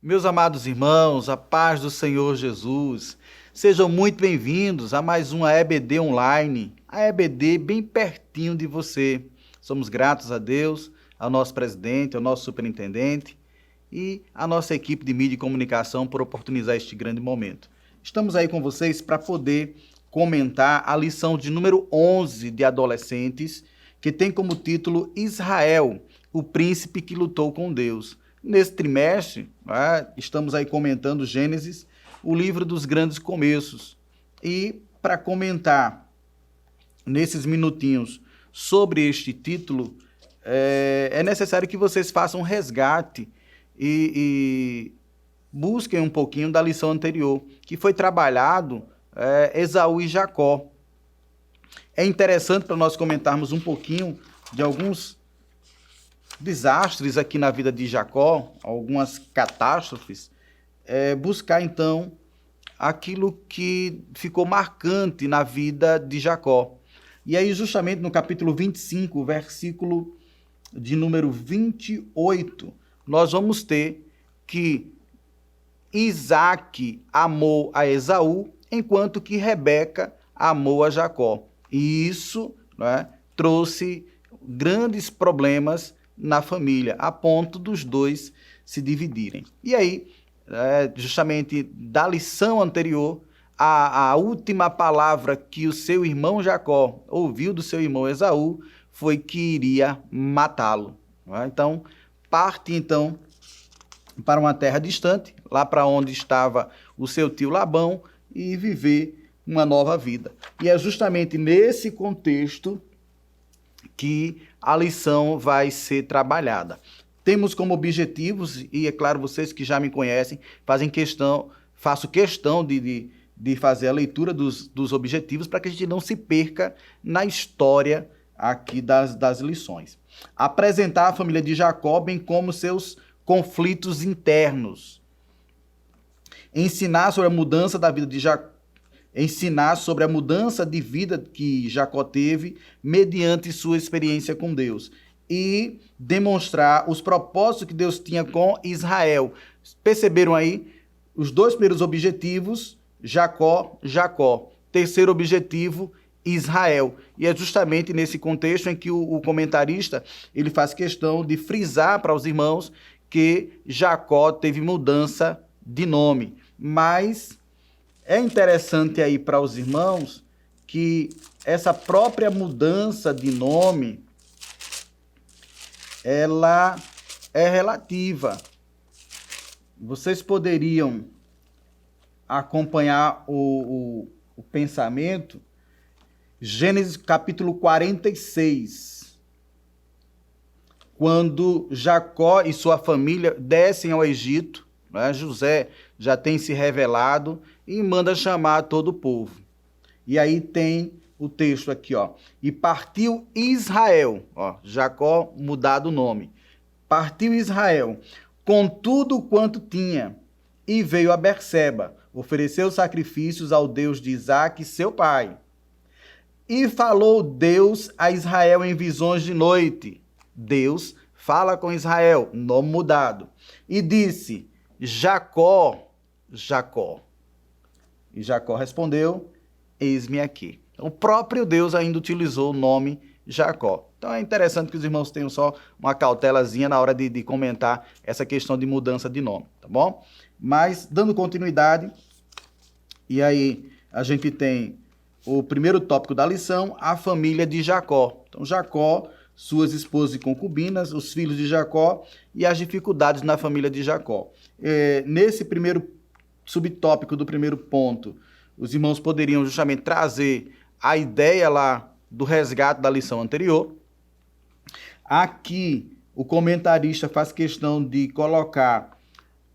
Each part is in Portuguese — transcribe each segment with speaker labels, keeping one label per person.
Speaker 1: Meus amados irmãos, a paz do Senhor Jesus, sejam muito bem-vindos a mais uma EBD online, a EBD bem pertinho de você. Somos gratos a Deus, ao nosso presidente, ao nosso superintendente e à nossa equipe de mídia e comunicação por oportunizar este grande momento. Estamos aí com vocês para poder comentar a lição de número 11 de adolescentes, que tem como título Israel, o príncipe que lutou com Deus. Nesse trimestre, estamos aí comentando Gênesis, o livro dos grandes começos. E para comentar nesses minutinhos sobre este título, é necessário que vocês façam um resgate e busquem um pouquinho da lição anterior, que foi trabalhado Esaú e Jacó. É interessante para nós comentarmos um pouquinho de alguns desastres aqui na vida de Jacó, algumas catástrofes, buscar então aquilo que ficou marcante na vida de Jacó. E aí justamente no capítulo 25, versículo de número 28, nós vamos ter que Isaac amou a Esaú, enquanto que Rebeca amou a Jacó. E isso, trouxe grandes problemas na família, a ponto dos dois se dividirem. E aí, justamente da lição anterior, a última palavra que o seu irmão Jacó ouviu do seu irmão Esaú foi que iria matá-lo. Então, parte então para uma terra distante, lá para onde estava o seu tio Labão, e viver uma nova vida. E é justamente nesse contexto que a lição vai ser trabalhada. Temos como objetivos, e é claro, vocês que já me conhecem, faço questão de fazer a leitura dos objetivos para que a gente não se perca na história aqui das lições. Apresentar a família de Jacó, bem como seus conflitos internos. Ensinar sobre a mudança da vida de Jacó, ensinar sobre a mudança de vida que Jacó teve mediante sua experiência com Deus e demonstrar os propósitos que Deus tinha com Israel. Perceberam aí os dois primeiros objetivos? Jacó, Jacó. Terceiro objetivo, Israel. E é justamente nesse contexto em que o comentarista ele faz questão de frisar para os irmãos que Jacó teve mudança de nome. Mas é interessante aí para os irmãos que essa própria mudança de nome, ela é relativa. Vocês poderiam acompanhar o pensamento. Gênesis capítulo 46. Quando Jacó e sua família descem ao Egito, José já tem se revelado e manda chamar todo o povo. E aí tem o texto aqui, E partiu Israel, Jacó mudado o nome. Partiu Israel com tudo quanto tinha e veio a Berseba, ofereceu sacrifícios ao Deus de Isaque, seu pai. E falou Deus a Israel em visões de noite. Deus fala com Israel, nome mudado. E disse: Jacó, Jacó. E Jacó respondeu: eis-me aqui. Então, o próprio Deus ainda utilizou o nome Jacó. Então é interessante que os irmãos tenham só uma cautelazinha na hora de comentar essa questão de mudança de nome, tá bom? Mas, dando continuidade, e aí a gente tem o primeiro tópico da lição, a família de Jacó. Então, Jacó, suas esposas e concubinas, os filhos de Jacó e as dificuldades na família de Jacó. Nesse primeiro subtópico do primeiro ponto, os irmãos poderiam justamente trazer a ideia lá do resgate da lição anterior. Aqui, o comentarista faz questão de colocar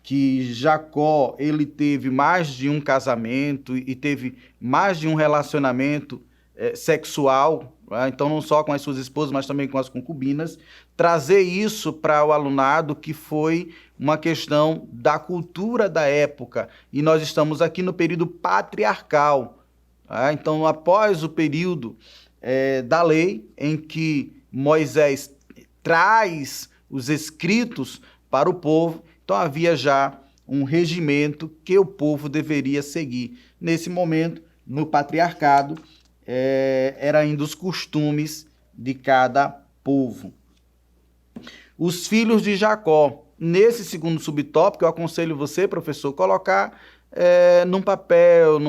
Speaker 1: que Jacó ele teve mais de um casamento e teve mais de um relacionamento sexual, então não só com as suas esposas, mas também com as concubinas, trazer isso para o alunado, que foi uma questão da cultura da época, e nós estamos aqui no período patriarcal, então após o período da lei, em que Moisés traz os escritos para o povo, então havia já um regimento que o povo deveria seguir. Nesse momento, no patriarcado, era ainda os costumes de cada povo. Os filhos de Jacó. Nesse segundo subtópico, eu aconselho você, professor, colocar num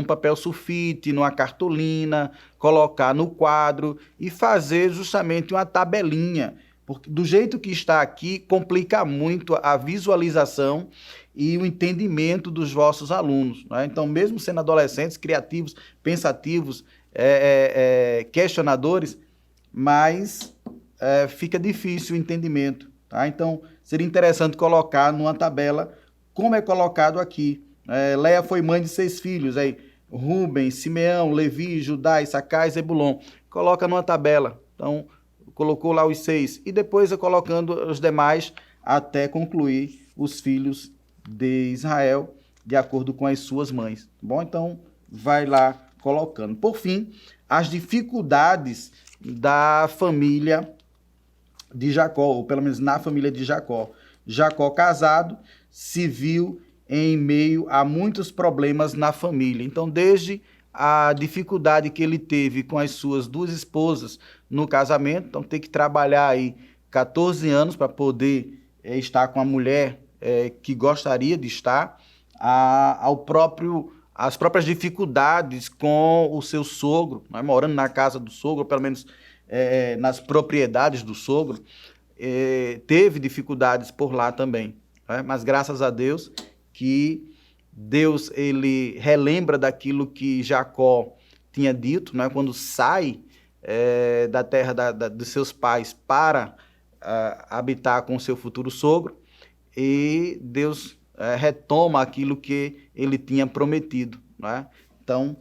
Speaker 1: papel sulfite, numa cartolina, colocar no quadro e fazer justamente uma tabelinha. Porque do jeito que está aqui, complica muito a visualização e o entendimento dos vossos alunos, né? Então, mesmo sendo adolescentes, criativos, pensativos, questionadores, mas fica difícil o entendimento, tá? Então, seria interessante colocar numa tabela, como é colocado aqui. Leia foi mãe de 6 filhos, aí Rubens, Simeão, Levi, Judá, Issacar e Zebulon. Coloca numa tabela. Então, colocou lá os 6 e depois colocando os demais até concluir os filhos de Israel de acordo com as suas mães. Bom, então vai lá colocando. Por fim, as dificuldades da família de Jacó, ou pelo menos na família de Jacó. Jacó, casado, se viu em meio a muitos problemas na família. Então, desde a dificuldade que ele teve com as suas 2 esposas no casamento, então tem que trabalhar aí 14 anos para poder estar com a mulher que gostaria de estar, as próprias dificuldades com o seu sogro, né, morando na casa do sogro, pelo menos nas propriedades do sogro, teve dificuldades por lá também, né? Mas graças a Deus que Deus ele relembra daquilo que Jacó tinha dito, né? Quando sai da terra dos seus pais para habitar com o seu futuro sogro, e Deus retoma aquilo que ele tinha prometido, né? Então,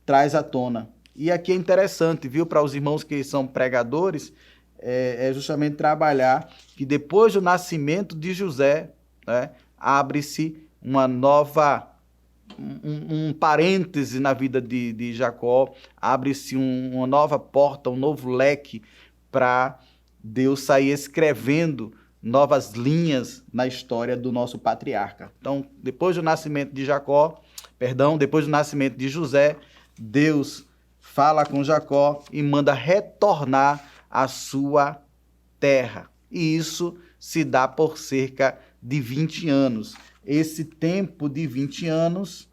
Speaker 1: traz à tona. E aqui é interessante, viu, para os irmãos que são pregadores, justamente trabalhar que depois do nascimento de José, né, abre-se uma nova, um parêntese na vida de Jacó, abre-se uma nova porta, um novo leque para Deus sair escrevendo novas linhas na história do nosso patriarca. Então, depois do nascimento de depois do nascimento de José, Deus fala com Jacó e manda retornar à sua terra. E isso se dá por cerca de 20 anos. Esse tempo de 20 anos,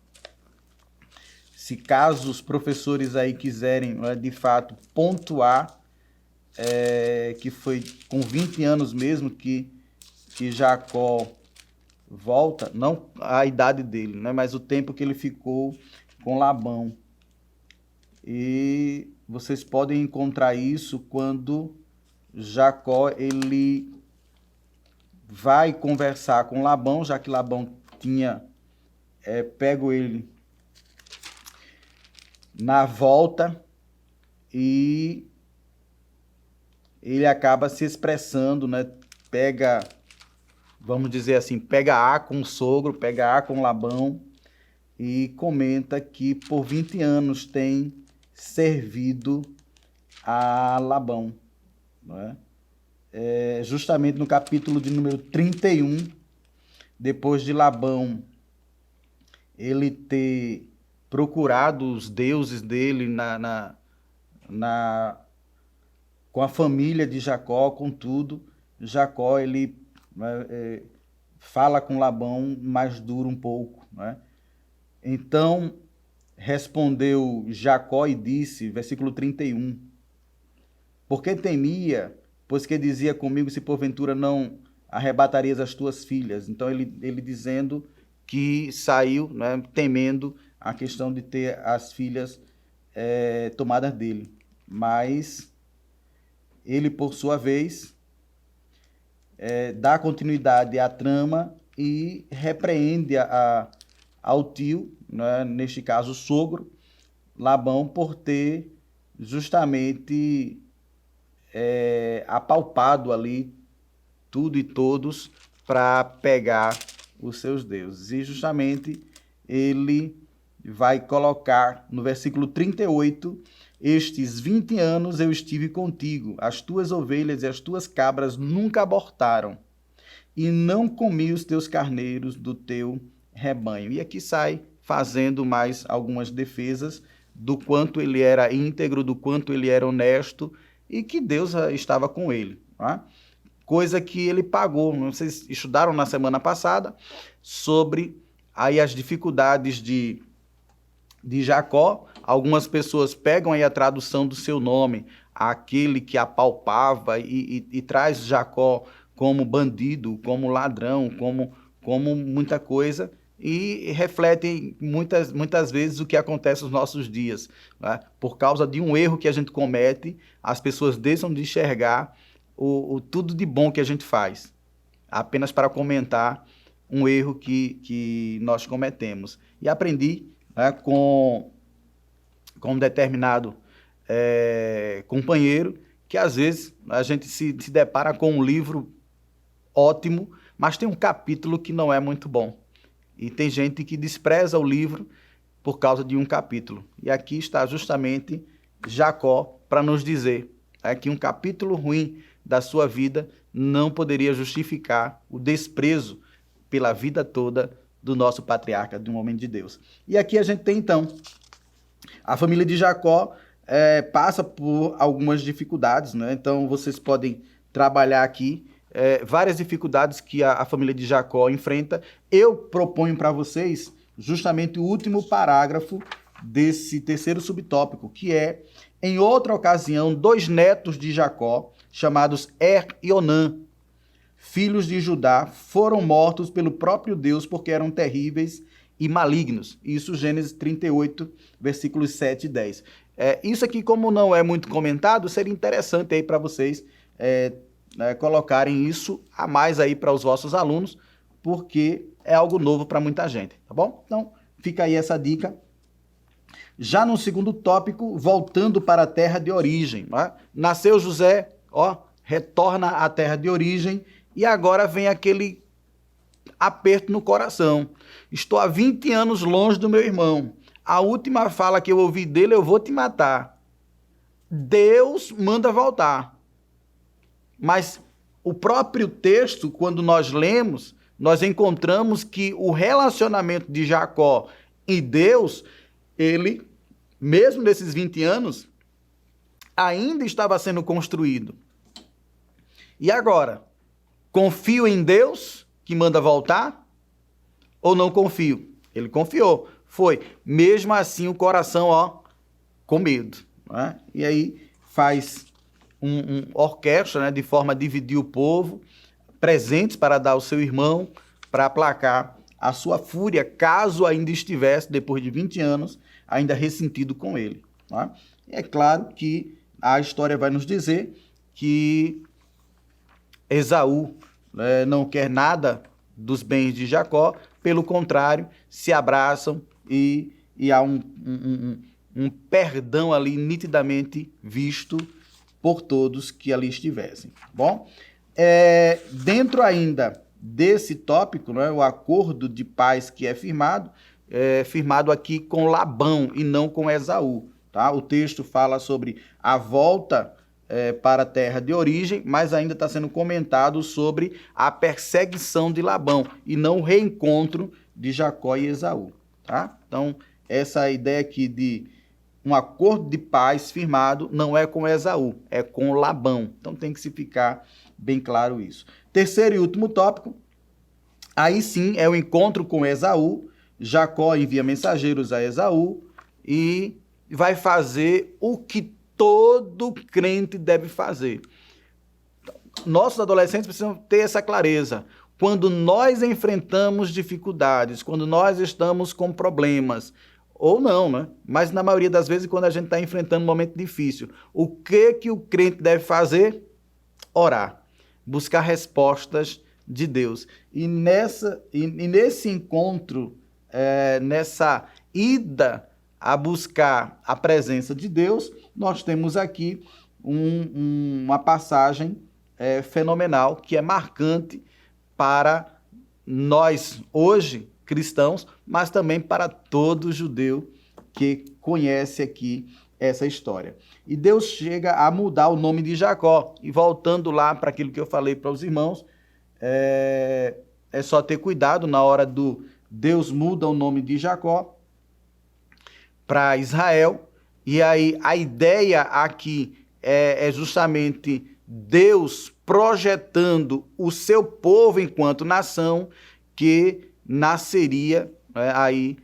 Speaker 1: se caso os professores aí quiserem, de fato, pontuar, que foi com 20 anos mesmo que Jacó volta, não a idade dele, né, mas o tempo que ele ficou com Labão. E vocês podem encontrar isso quando Jacó ele vai conversar com Labão, já que Labão tinha pego ele na volta, e ele acaba se expressando, né? Vamos dizer assim, pega A com o sogro, pega A com Labão, e comenta que por 20 anos tem servido a Labão, não é? Justamente no capítulo de número 31, depois de Labão ele ter procurado os deuses dele com a família de Jacó, com tudo, Jacó ele fala com Labão, mais duro um pouco, né? Então respondeu Jacó e disse, versículo 31, porque temia, pois que dizia comigo, se porventura não arrebatarias as tuas filhas. Então ele dizendo que saiu, né, temendo a questão de ter as filhas tomadas dele. Mas ele, por sua vez, dá continuidade à trama e repreende ao tio, né, neste caso o sogro, Labão, por ter justamente apalpado ali tudo e todos para pegar os seus deuses. E justamente ele vai colocar no versículo 38, estes 20 anos eu estive contigo, as tuas ovelhas e as tuas cabras nunca abortaram, e não comi os teus carneiros do teu rebanho. E aqui sai fazendo mais algumas defesas do quanto ele era íntegro, do quanto ele era honesto e que Deus estava com ele. Tá? Coisa que ele pagou. Vocês estudaram na semana passada sobre aí as dificuldades de Jacó. Algumas pessoas pegam aí a tradução do seu nome, aquele que apalpava e traz Jacó como bandido, como ladrão, como muita coisa, e refletem muitas vezes o que acontece nos nossos dias. Né? Por causa de um erro que a gente comete, as pessoas deixam de enxergar o tudo de bom que a gente faz, apenas para comentar um erro que nós cometemos. E aprendi, né, com um determinado companheiro, que às vezes a gente se depara com um livro ótimo, mas tem um capítulo que não é muito bom. E tem gente que despreza o livro por causa de um capítulo. E aqui está justamente Jacó para nos dizer que um capítulo ruim da sua vida não poderia justificar o desprezo pela vida toda do nosso patriarca, de um homem de Deus. E aqui a gente tem, então, a família de Jacó passa por algumas dificuldades, né? Então, vocês podem trabalhar aqui várias dificuldades que a família de Jacó enfrenta. Eu proponho para vocês justamente o último parágrafo desse terceiro subtópico, que é, em outra ocasião, 2 netos de Jacó, chamados e Onã, filhos de Judá, foram mortos pelo próprio Deus porque eram terríveis e malignos. Isso, Gênesis 38, versículos 7 e 10. Isso aqui, como não é muito comentado, seria interessante aí para vocês colocarem isso a mais aí para os vossos alunos, porque é algo novo para muita gente, tá bom? Então, fica aí essa dica. Já no segundo tópico, voltando para a terra de origem. Né? Nasceu José, retorna à terra de origem e agora vem aquele aperto no coração. Estou há 20 anos longe do meu irmão. A última fala que eu ouvi dele, eu vou te matar. Deus manda voltar. Mas o próprio texto, quando nós lemos, nós encontramos que o relacionamento de Jacó e Deus, ele, mesmo nesses 20 anos, ainda estava sendo construído. E agora? Confio em Deus, que manda voltar? Ou não confio? Ele confiou. Foi. Mesmo assim, o coração, com medo. Né? E aí faz uma orquestra, né, de forma a dividir o povo, presentes para dar ao seu irmão, para aplacar a sua fúria, caso ainda estivesse, depois de 20 anos, ainda ressentido com ele. Tá? E é claro que a história vai nos dizer que Esaú não quer nada dos bens de Jacó, pelo contrário, se abraçam e há um perdão ali nitidamente visto por todos que ali estivessem. Bom, dentro ainda desse tópico, né, o acordo de paz que é firmado aqui com Labão e não com Esaú. Tá? O texto fala sobre a volta para a terra de origem, mas ainda está sendo comentado sobre a perseguição de Labão e não o reencontro de Jacó e Esaú. Tá? Então, essa ideia aqui de um acordo de paz firmado não é com Esaú, é com Labão. Então tem que se ficar bem claro isso. Terceiro e último tópico, aí sim é o encontro com Esaú. Jacó envia mensageiros a Esaú e vai fazer o que todo crente deve fazer. Nossos adolescentes precisam ter essa clareza. Quando nós enfrentamos dificuldades, quando nós estamos com problemas, ou não, né? Mas na maioria das vezes, quando a gente está enfrentando um momento difícil, o que o crente deve fazer? Orar. Buscar respostas de Deus. E nesse encontro, nessa ida a buscar a presença de Deus, nós temos aqui uma passagem fenomenal, que é marcante para nós hoje, cristãos, mas também para todo judeu que conhece aqui essa história. E Deus chega a mudar o nome de Jacó. E voltando lá para aquilo que eu falei para os irmãos, é só ter cuidado na hora Deus muda o nome de Jacó para Israel, e aí a ideia aqui é justamente Deus projetando o seu povo enquanto nação, que nasceria aí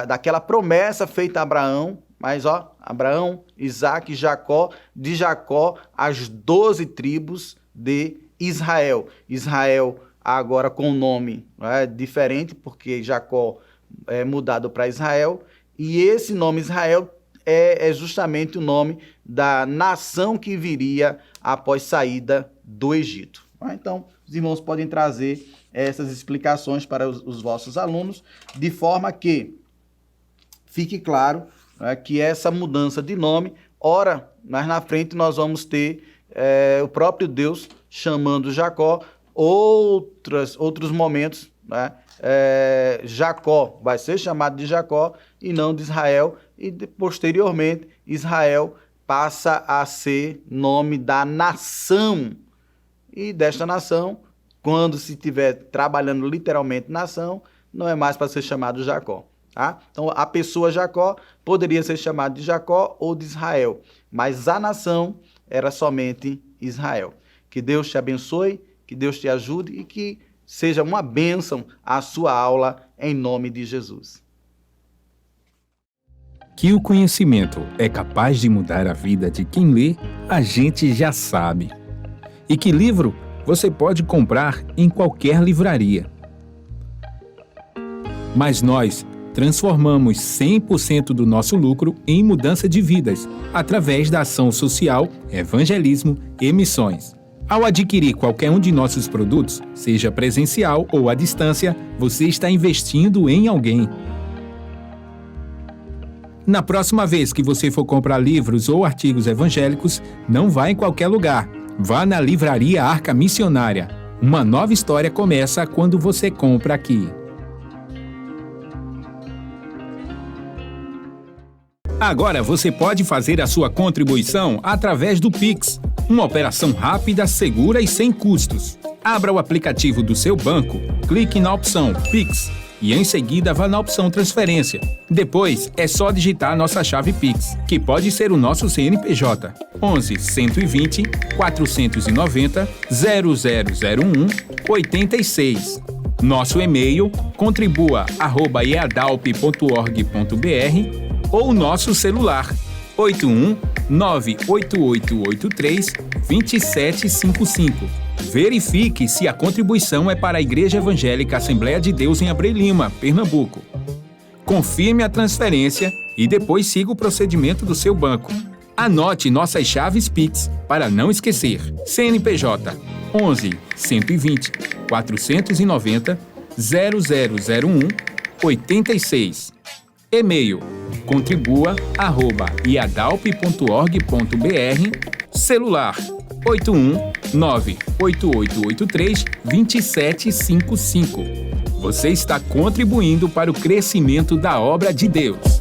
Speaker 1: daquela promessa feita a Abraão, mas Abraão, Isaque, Jacó, de Jacó as 12 tribos de Israel. Israel agora com nome diferente, porque Jacó é mudado para Israel, e esse nome Israel é justamente o nome da nação que viria após saída do Egito. Então, os irmãos podem trazer essas explicações para os vossos alunos, de forma que fique claro que essa mudança de nome, ora, mais na frente nós vamos ter o próprio Deus chamando Jacó, outros momentos, Jacó vai ser chamado de Jacó e não de Israel, e posteriormente Israel passa a ser nome da nação, e desta nação, quando se estiver trabalhando literalmente nação, não é mais para ser chamado Jacó. Tá? Então a pessoa Jacó poderia ser chamada de Jacó ou de Israel, mas a nação era somente Israel. Que Deus te abençoe, que Deus te ajude e que seja uma bênção a sua aula em nome de Jesus.
Speaker 2: Que o conhecimento é capaz de mudar a vida de quem lê, a gente já sabe. E que livro você pode comprar em qualquer livraria. Mas nós transformamos 100% do nosso lucro em mudança de vidas, através da ação social, evangelismo e missões. Ao adquirir qualquer um de nossos produtos, seja presencial ou à distância, você está investindo em alguém. Na próxima vez que você for comprar livros ou artigos evangélicos, não vá em qualquer lugar. Vá na Livraria Arca Missionária. Uma nova história começa quando você compra aqui. Agora você pode fazer a sua contribuição através do Pix. Uma operação rápida, segura e sem custos. Abra o aplicativo do seu banco, clique na opção Pix e em seguida vá na opção Transferência. Depois é só digitar a nossa chave Pix, que pode ser o nosso CNPJ 11 120 490 0001 86. Nosso e-mail contribua@eadalp.org.br ou nosso celular 81 98883 2755. Verifique se a contribuição é para a Igreja Evangélica Assembleia de Deus em Abreu Lima, Pernambuco. Confirme a transferência e depois siga o procedimento do seu banco. Anote nossas chaves Pix para não esquecer. CNPJ 11 120 490 0001 86. E-mail contribua@iadalp.org.br. Celular 81 98883 2755. Você está contribuindo para o crescimento da obra de Deus.